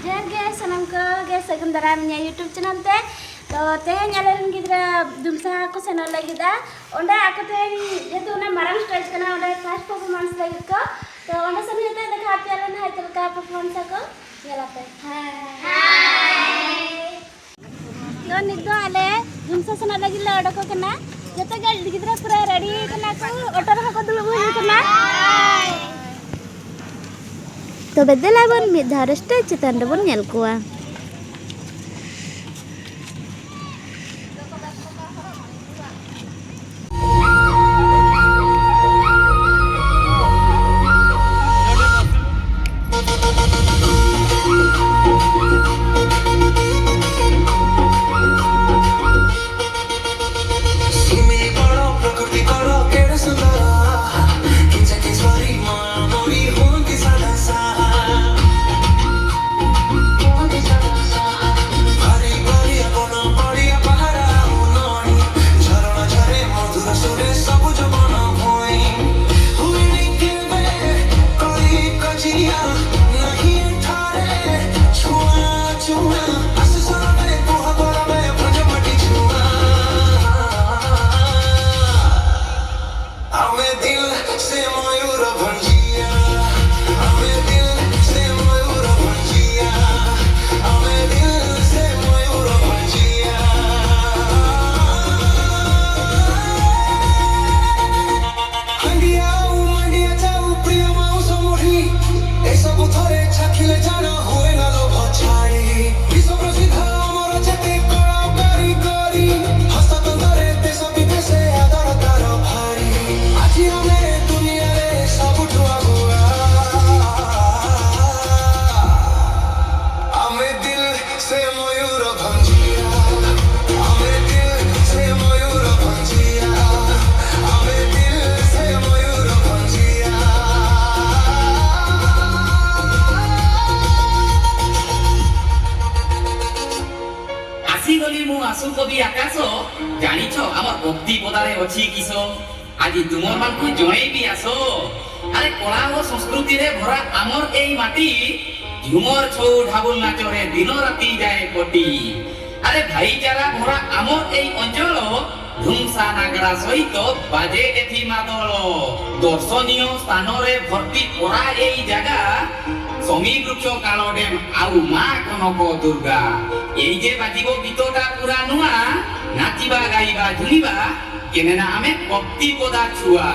Jher ge sanam ko ge sagun daram nya YouTube channel te to tehen nyalen gidra dumsa ko channel lagi da onda aku tehen jetu na marang stage kana onda class performance lagi ko to onda sami te dekha apyalan hai telka performance ko nyalate hi to niddo ale dumsa channel lagi la oda ko kana jete gal gidra pura ready kana ko otor ko dulu kana तो बेदला बन मिधारष्ट चितन बन nail कोआ आसु कवि आकाश जानिछ हमर भक्ति पदारे अछि किसो আজি तुमर मान को जणै भी आसो अरे कला और संस्कृति रे भरा हमर एई माटी झुमर छौ ढाबुल नाच रे दिन राति जाए कोटी अरे भाईचारा भरा हमर एई अंचल धुमसा नागरा सहित बाजे एथि मादल दर्शनीय स्थान रे भर्ती करा एई जगह समी वृक्ष काल डेम आउ मा कनक दुर्गा एई जे बाजिबो गीतटा पुरा नुआ नाचिबा गाइबा झुनिबा केनेना आमे भक्ति पदा छुआ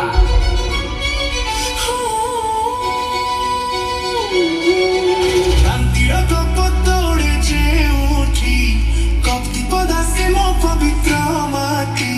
शांतिर कपतोड़े जे उठी भक्ति पदा से मो पवित्र माटी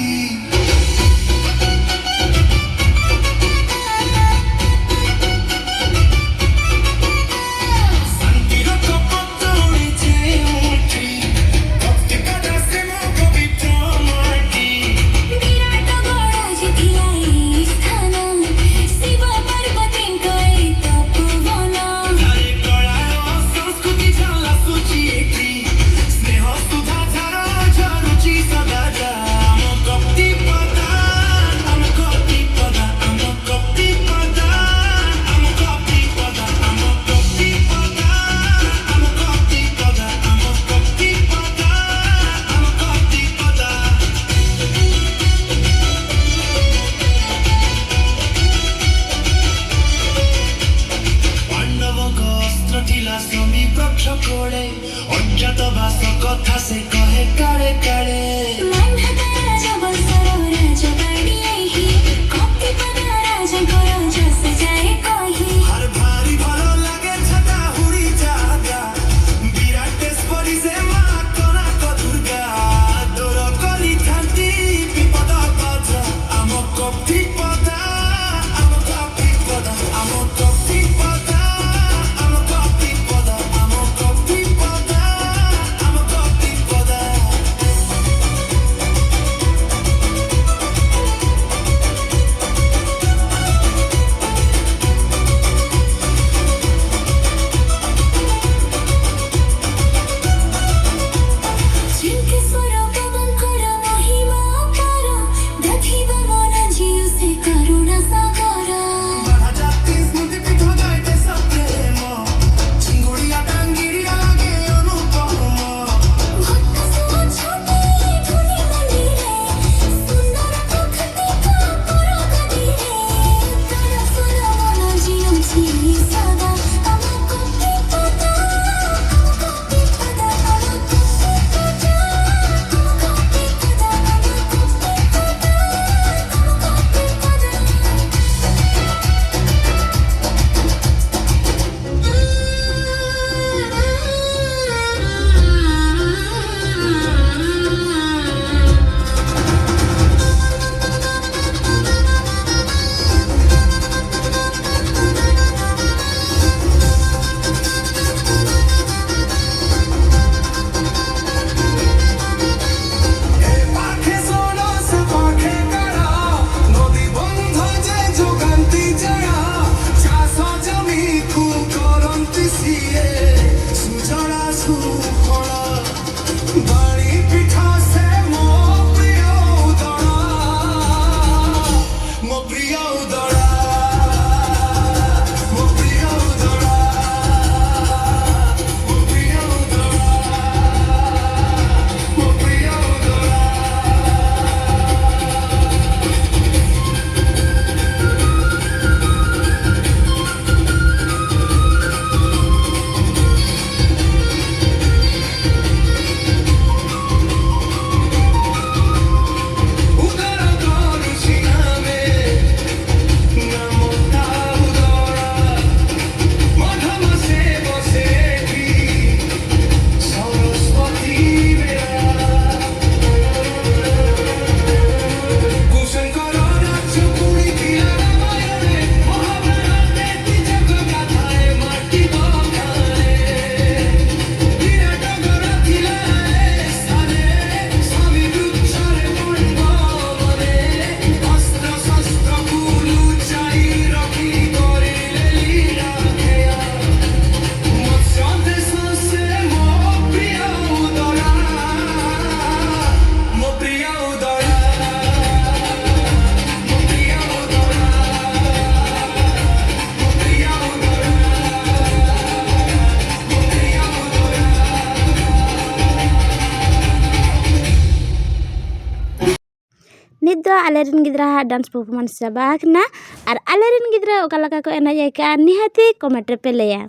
नित दो आलेरिन गिद्रा डांस परफॉर्मेंस चाबा आकना और आलेरिन गिद्रा ओका लका को एनज आइका निहाती कमेंट रे पे लैया।